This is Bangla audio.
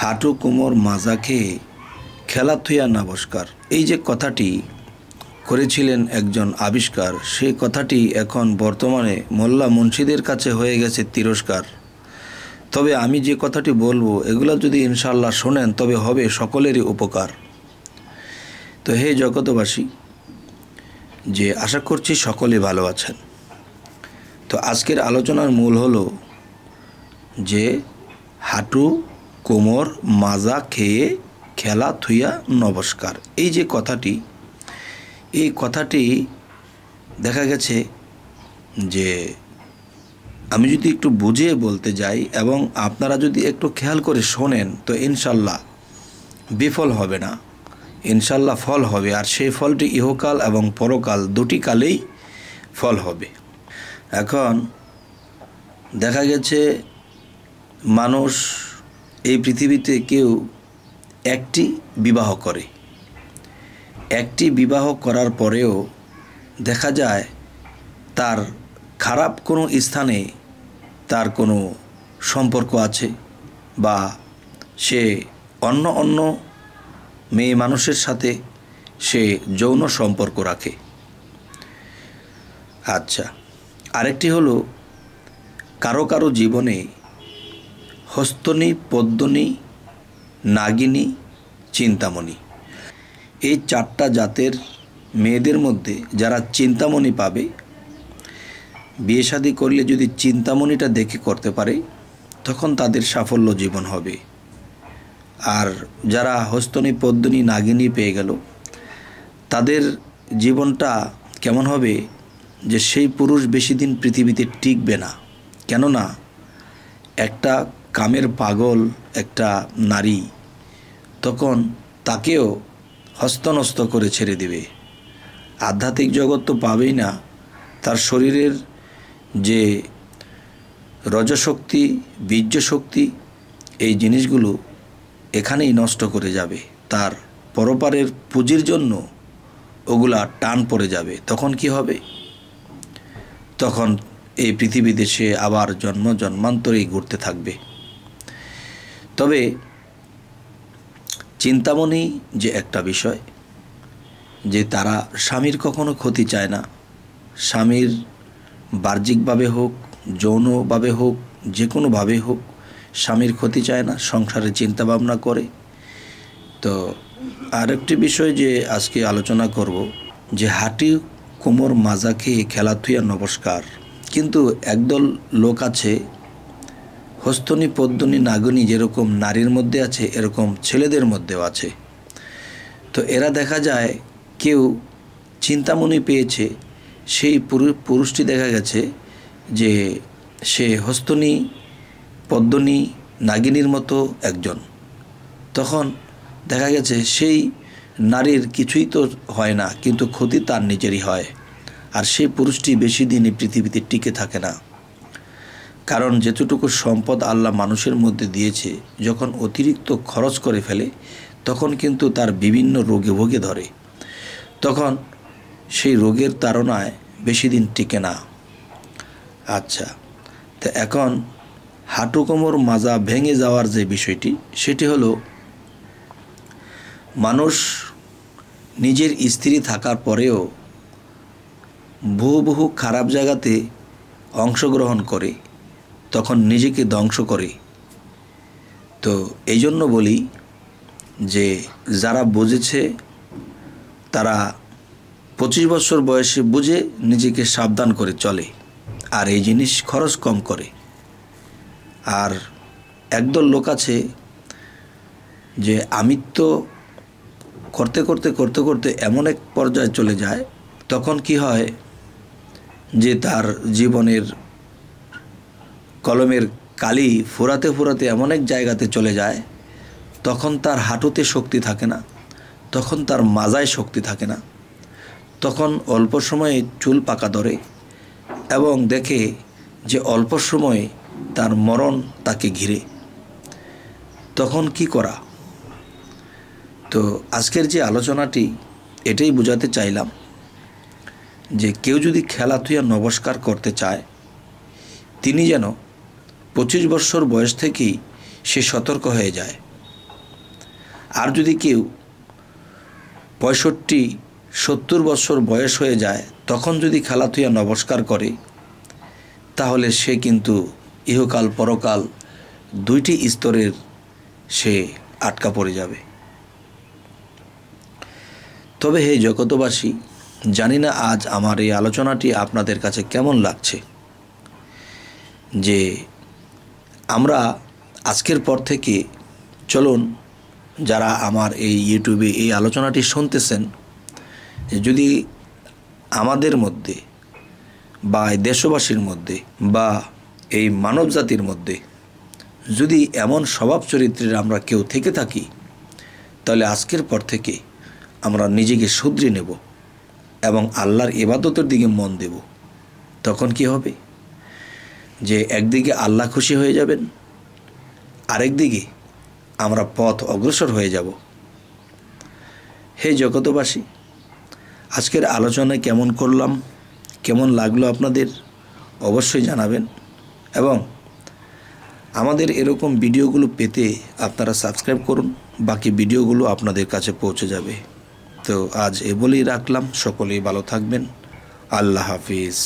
হাঁটু কোমর মাজা খেয়ে খেলা থুইয়া নমস্কার, এই যে কথাটি করেছিলেন একজন আবিষ্কার, সেই কথাটি এখন বর্তমানে মোল্লা মুন্সিদের কাছে হয়ে গেছে তিরস্কার। তবে আমি যে কথাটি বলবো এগুলো যদি ইনশাল্লাহ শোনেন তবে হবে সকলেরই উপকার। তো হে জগতবাসী, যে আশা করছি সকলে ভালো আছেন। তো আজকের আলোচনার মূল হলো যে হাঁটু কোমর মাজা খেয়ে খেলা থুইয়া নমস্কার, এই যে কথাটি, এই কথাটি দেখা গেছে যে আমি যদি একটু বুঝিয়ে বলতে যাই এবং আপনারা যদি একটু খেয়াল করে শোনেন তো ইনশাল্লাহ বিফল হবে না, ইনশাল্লাহ ফল হবে। আর সেই ফলটি ইহকাল এবং পরকাল দুটি কালেই ফল হবে। এখন দেখা গেছে মানুষ এই পৃথিবীতে কেউ একটি বিবাহ করে, একটি বিবাহ করার পরেও দেখা যায় তার খারাপ কোনো স্থানে তার কোনো সম্পর্ক আছে বা সে অন্য মেয়ে মানুষের সাথে সে যৌন সম্পর্ক রাখে। আচ্ছা, আরেকটি হলো কারো কারো জীবনে হস্তনী, পদ্মনী, নাগিনী, চিন্তামণি, এই চারটা জাতের মেয়েদের মধ্যে যারা চিন্তামণি পাবে, বিয়ে শাদী করলে যদি চিন্তামণিটা দেখে করতে পারে তখন তাদের সাফল্য জীবন হবে। আর যারা হস্তনী, পদ্মনী, নাগিনী পেয়ে গেল তাদের জীবনটা কেমন হবে যে সেই পুরুষ বেশি দিন পৃথিবীতে টিকবে না। কেননা একটা কামের পাগল একটা নারী তখন তাকেও হস্তনস্ত করে ছেড়ে দেবে। আধ্যাত্মিক জগৎ তো পাবেই না, তার শরীরের যে রজশক্তি, বীর্য শক্তি, এই জিনিসগুলো এখানেই নষ্ট করে যাবে। তার পরপারের পুঁজির জন্য ওগুলা টান পড়ে যাবে। তখন কি হবে? তখন এই পৃথিবীতে সে আবার জন্ম জন্মান্তরেই ঘুরতে থাকবে। তবে চিন্তামণি যে একটা বিষয়, যে তারা স্বামীর কখনো ক্ষতি চায় না, স্বামীর বাহ্যিকভাবে হোক, যৌনভাবে হোক, যে কোনোভাবে হোক স্বামীর ক্ষতি চায় না, সংসারের চিন্তা ভাবনা করে। তো আরেকটি বিষয় যে আজকে আলোচনা করব যে হাঁটু কোমর মাজা খেয়ে খেলা থুইয়া নমস্কার, কিন্তু একদল লোক আছে হস্তনী, পদ্মনী, নাগিনী যেরকম নারীর মধ্যে আছে এরকম ছেলেদের মধ্যেও আছে। তো এরা দেখা যায় কেউ চিন্তামণি পেয়েছে, সেই পুরুষটি দেখা গেছে যে সে হস্তনী, পদ্মনী, নাগিনীর মতো একজন। তখন দেখা গেছে সেই নারীর কিছুই তো হয় না, কিন্তু ক্ষতি তার নিজেরই হয়। আর সেই পুরুষটি বেশি দিন এই পৃথিবীতে টিকে থাকে না। কারণ যেতটুকু সম্পদ আল্লাহ মানুষের মধ্যে দিয়েছে যখন অতিরিক্ত খরচ করে ফেলে তখন কিন্তু তার বিভিন্ন রোগে ভোগে ধরে, তখন সেই রোগের তাড়নায় বেশি দিন টিকে না। আচ্ছা, তো এখন হাঁটু কোমর মাজা ভেঙে যাওয়ার যে বিষয়টি, সেটি হলো মানুষ নিজের স্ত্রী থাকার পরেও বহু খারাপ জায়গাতে অংশগ্রহণ করে, তখন নিজেকে ধ্বংস করে। তো এই জন্য বলি যে যারা বুঝেছে তারা 25 বছর বয়সে বুঝে নিজেকে সাবধান করে চলে, আর এই জিনিস খরচ কম করে। আর একদল লোক আছে যে আমিত্ব করতে করতে এমন এক পর্যায়ে চলে যায়, তখন কি হয় যে তার জীবনের কলমের কালি ফুরাতে এমন এক জায়গাতে চলে যায়, তখন তার হাঁটুতে শক্তি থাকে না, তখন তার মাজায় শক্তি থাকে না, তখন অল্প সময়ে চুল পাকা ধরে এবং দেখে যে অল্প সময়ে তার মরণ তাকে ঘিরে। তখন কি করা? তো আজকের যে আলোচনাটি এটাই বোঝাতে চাইলাম যে কেউ যদি খেলা থুইয়া নমস্কার করতে চায় তিনি যেন 25 বছর বয়স থেকেই সে সতর্ক হয়ে যায় আর যদি কেউ 65-70 বছর বয়স হয়ে যায় তখন যদি খেলা থুইয়া নমস্কার করে তাহলে সে কিন্তু ইহকাল পরকাল দুইটি স্তরের সে আটকা পড়ে যাবে। তবে হে জগতবাসী, জানি না আজ আমার এই আলোচনাটি আপনাদের কাছে কেমন লাগছে, যে আমরা আজকের পর থেকে চলুন যারা আমার এই ইউটিউবে এই আলোচনাটি শুনতেছেন, যদি আমাদের মধ্যে বা দেশবাসীর মধ্যে বা এই মানব জাতির মধ্যে যদি এমন স্বভাব চরিত্রের আমরা কেউ থেকে থাকি, তাহলে আজকের পর থেকে আমরা নিজেকে শুধরে নেব এবং আল্লাহর ইবাদতের দিকে মন দেব। তখন কি হবে, যে একদিকে আল্লাহ খুশি হয়ে যাবেন, আরেকদিকে আমরা পথ অগ্রসর হয়ে যাব। হে জগতবাসী, আজকের আলোচনায় কেমন করলাম, কেমন লাগলো আপনাদের অবশ্যই জানাবেন, এবং আমাদের এরকম ভিডিওগুলো পেতে আপনারা সাবস্ক্রাইব করুন, বাকি ভিডিওগুলো আপনাদের কাছে পৌঁছে যাবে। তো আজ এ বলেই রাখলাম, সকলেই ভালো থাকবেন। আল্লাহ হাফিজ।